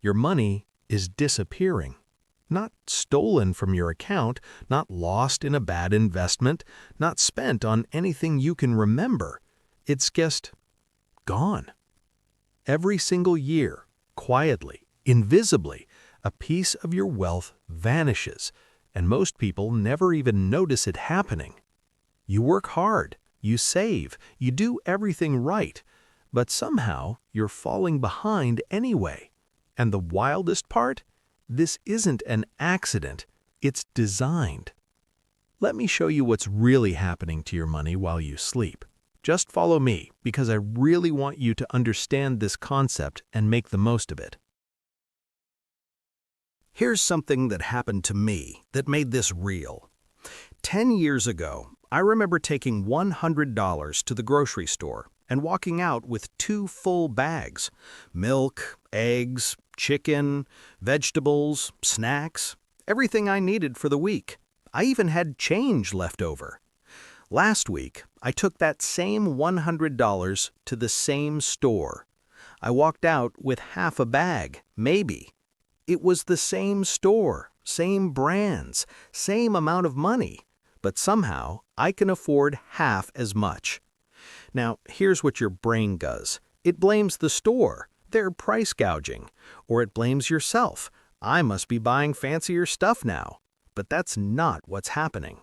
Your money is disappearing. Not stolen from your account, not lost in a bad investment, not spent on anything you can remember. It's just gone. Every single year, quietly, invisibly, a piece of your wealth vanishes, and most people never even notice it happening. You work hard, you save, you do everything right, but somehow you're falling behind anyway. And the wildest part? This isn't an accident, it's designed. Let me show you what's really happening to your money while you sleep. Just follow me, because I really want you to understand this concept and make the most of it. Here's something that happened to me that made this real. 10 years ago, I remember taking $100 to the grocery store and walking out with 2 full bags: milk, eggs, chicken, vegetables, snacks, everything I needed for the week. I even had change left over. Last week, I took that same $100 to the same store. I walked out with half a bag, maybe. It was the same store, same brands, same amount of money, but somehow I can afford half as much. Now, here's what your brain does. It blames the store. They're price gouging. Or it blames yourself. I must be buying fancier stuff now. But that's not what's happening.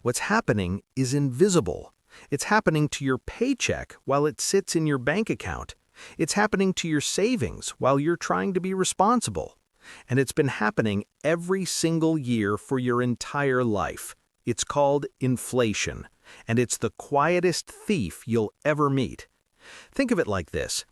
What's happening is invisible. It's happening to your paycheck while it sits in your bank account. It's happening to your savings while you're trying to be responsible. And it's been happening every single year for your entire life. It's called inflation, and it's the quietest thief you'll ever meet. Think of it like this.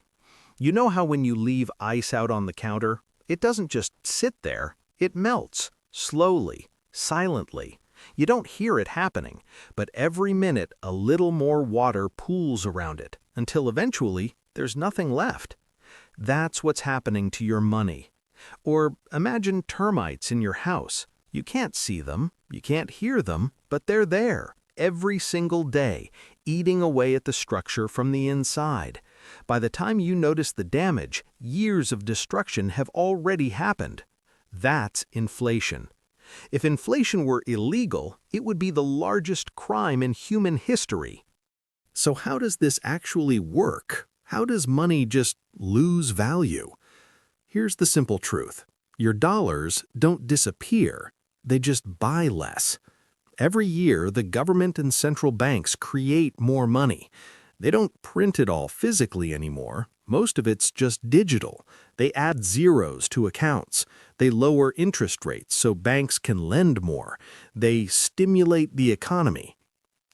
You know how when you leave ice out on the counter, it doesn't just sit there, it melts, slowly, silently. You don't hear it happening, but every minute a little more water pools around it, until eventually there's nothing left. That's what's happening to your money. Or imagine termites in your house. You can't see them, you can't hear them, but they're there, every single day, eating away at the structure from the inside. By the time you notice the damage, years of destruction have already happened. That's inflation. If inflation were illegal, it would be the largest crime in human history. So how does this actually work? How does money just lose value? Here's the simple truth. Your dollars don't disappear, they just buy less. Every year, the government and central banks create more money. They don't print it all physically anymore. Most of it's just digital. They add zeros to accounts. They lower interest rates so banks can lend more. They stimulate the economy.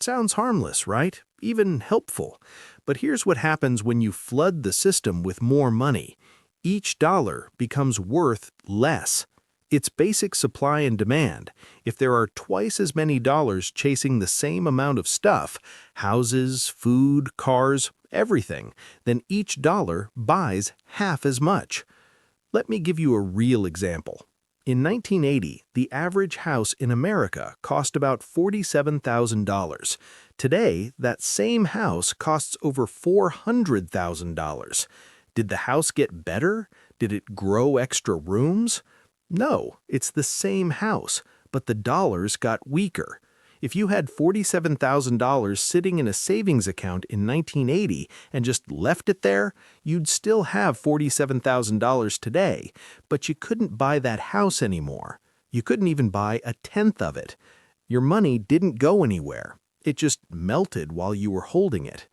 Sounds harmless, right? Even helpful. But here's what happens when you flood the system with more money. Each dollar becomes worth less. It's basic supply and demand. If there are twice as many dollars chasing the same amount of stuff, houses, food, cars, everything, then each dollar buys half as much. Let me give you a real example. In 1980, the average house in America cost about $47,000. Today, that same house costs over $400,000. Did the house get better? Did it grow extra rooms? No, it's the same house, but the dollars got weaker. If you had $47,000 sitting in a savings account in 1980 and just left it there, you'd still have $47,000 today, but you couldn't buy that house anymore. You couldn't even buy a tenth of it. Your money didn't go anywhere. It just melted while you were holding it.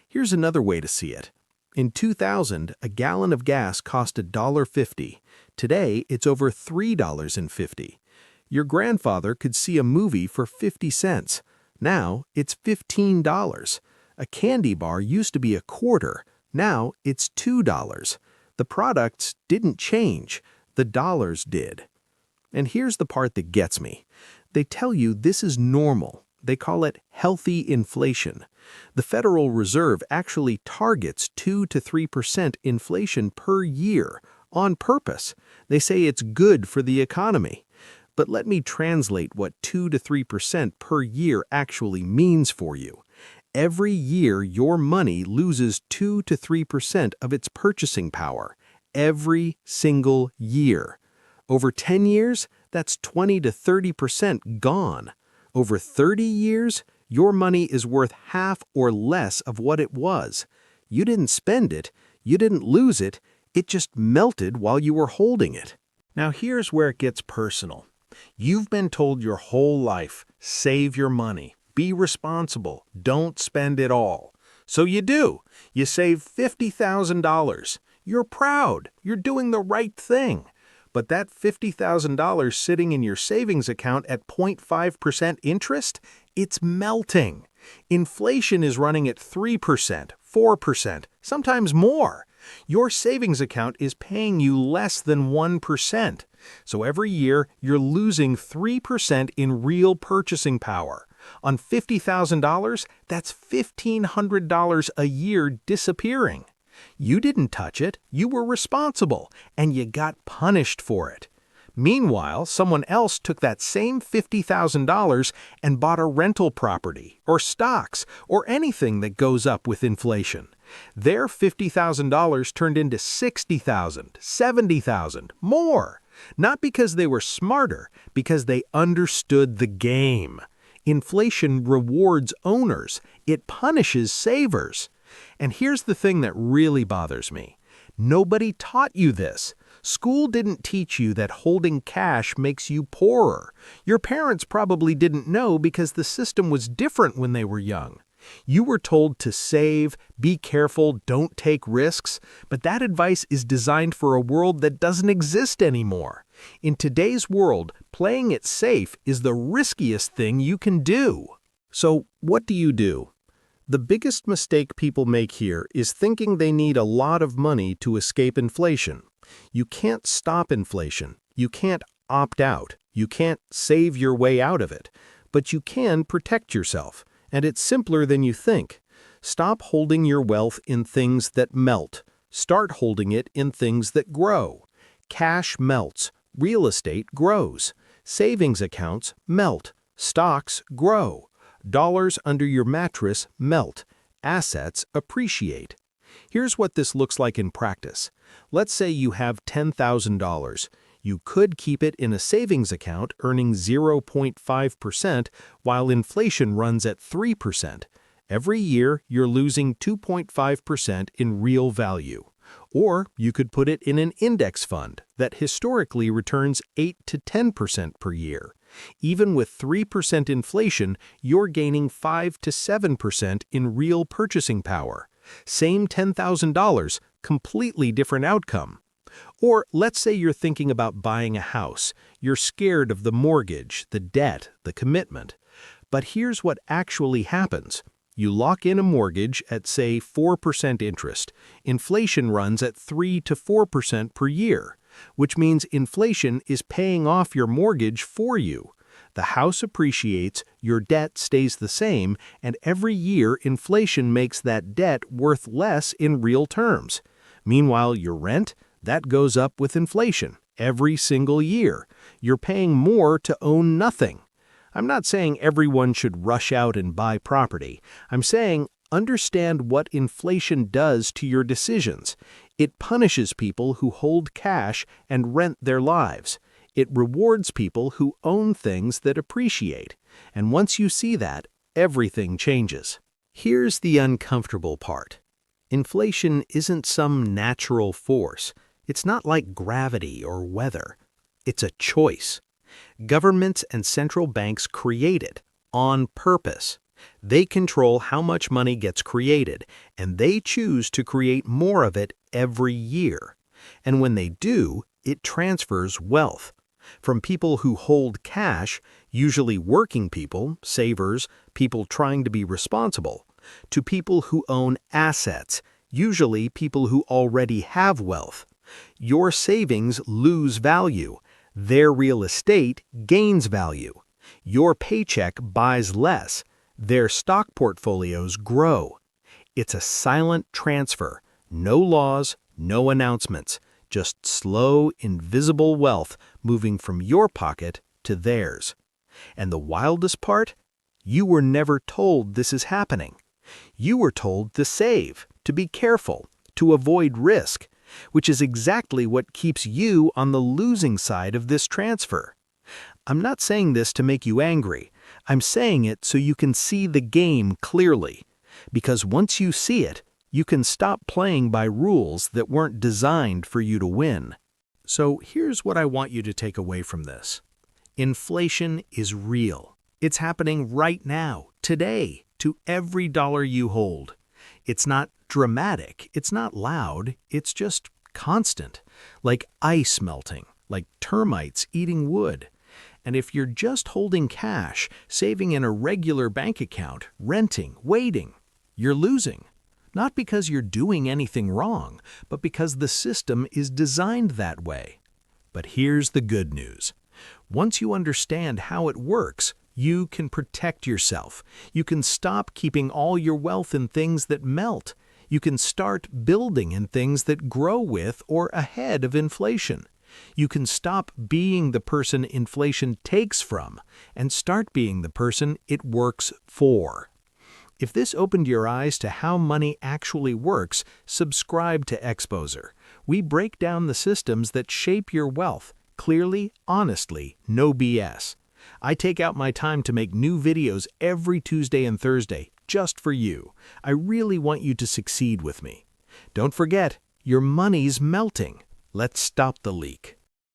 Here's another way to see it. In 2000, a gallon of gas cost $1.50. Today, it's over $3.50. Your grandfather could see a movie for 50 cents. Now, it's $15. A candy bar used to be a quarter. Now, it's $2. The products didn't change. The dollars did. And here's the part that gets me. They tell you this is normal. They call it healthy inflation. The Federal Reserve actually targets 2 to 3% inflation per year on purpose. They say it's good for the economy. But let me translate what 2 to 3% per year actually means for you. Every year, your money loses 2 to 3% of its purchasing power. every single year. Over 10 years, that's 20 to 30% gone. Over 30 years, your money is worth half or less of what it was. You didn't spend it, you didn't lose it, it just melted while you were holding it. Now here's where it gets personal. You've been told your whole life, save your money, be responsible, don't spend it all. So you do. You save $50,000. You're proud. You're doing the right thing. But that $50,000 sitting in your savings account at 0.5% interest, it's melting. Inflation is running at 3%, 4%, sometimes more. Your savings account is paying you less than 1%. So every year, you're losing 3% in real purchasing power. On $50,000, that's $1,500 a year disappearing. You didn't touch it, you were responsible, and you got punished for it. Meanwhile, someone else took that same $50,000 and bought a rental property, or stocks, or anything that goes up with inflation. Their $50,000 turned into $60,000, $70,000, more. Not because they were smarter, because they understood the game. Inflation rewards owners. It punishes savers. And here's the thing that really bothers me. Nobody taught you this. School didn't teach you that holding cash makes you poorer. Your parents probably didn't know because the system was different when they were young. You were told to save, be careful, don't take risks, but that advice is designed for a world that doesn't exist anymore. In today's world, playing it safe is the riskiest thing you can do. So, what do you do? The biggest mistake people make here is thinking they need a lot of money to escape inflation. You can't stop inflation. You can't opt out. You can't save your way out of it. But you can protect yourself. And it's simpler than you think. Stop holding your wealth in things that melt. Start holding it in things that grow. Cash melts. Real estate grows. Savings accounts melt. Stocks grow. Dollars under your mattress melt. Assets appreciate. Here's what this looks like in practice. Let's say you have $10,000. You could keep it in a savings account earning 0.5% while inflation runs at 3%. Every year, you're losing 2.5% in real value. Or you could put it in an index fund that historically returns 8 to 10% per year. Even with 3% inflation, you're gaining 5 to 7% in real purchasing power. Same $10,000, completely different outcome. Or let's say you're thinking about buying a house. You're scared of the mortgage, the debt, the commitment. But here's what actually happens. You lock in a mortgage at, say, 4% interest. Inflation runs at 3 to 4% per year, which means inflation is paying off your mortgage for you. The house appreciates, your debt stays the same, and every year inflation makes that debt worth less in real terms. Meanwhile, your rent, that goes up with inflation every single year. You're paying more to own nothing. I'm not saying everyone should rush out and buy property. I'm saying understand what inflation does to your decisions. It punishes people who hold cash and rent their lives. It rewards people who own things that appreciate. And once you see that, everything changes. Here's the uncomfortable part. Inflation isn't some natural force. It's not like gravity or weather. It's a choice. Governments and central banks create it on purpose. They control how much money gets created, and they choose to create more of it every year. And when they do, it transfers wealth. From people who hold cash, usually working people, savers, people trying to be responsible, to people who own assets, usually people who already have wealth. Your savings lose value. Their real estate gains value. Your paycheck buys less. Their stock portfolios grow. It's a silent transfer. No laws, no announcements. Just slow, invisible wealth moving from your pocket to theirs. And the wildest part? You were never told this is happening. You were told to save, to be careful, to avoid risk. which is exactly what keeps you on the losing side of this transfer. I'm not saying this to make you angry. I'm saying it so you can see the game clearly. Because once you see it, you can stop playing by rules that weren't designed for you to win. So here's what I want you to take away from this. Inflation is real. It's happening right now, today, to every dollar you hold. It's not dramatic, it's not loud, it's just constant, like ice melting, like termites eating wood. And if you're just holding cash, saving in a regular bank account, renting, waiting, you're losing. Not because you're doing anything wrong, but because the system is designed that way. But here's the good news. Once you understand how it works, you can protect yourself. You can stop keeping all your wealth in things that melt. You can start building in things that grow with or ahead of inflation. You can stop being the person inflation takes from and start being the person it works for. If this opened your eyes to how money actually works, subscribe to Expozer. We break down the systems that shape your wealth, clearly, honestly, no BS. I take out my time to make new videos every Tuesday and Thursday, just for you. I really want you to succeed with me. Don't forget, your money's melting. Let's stop the leak.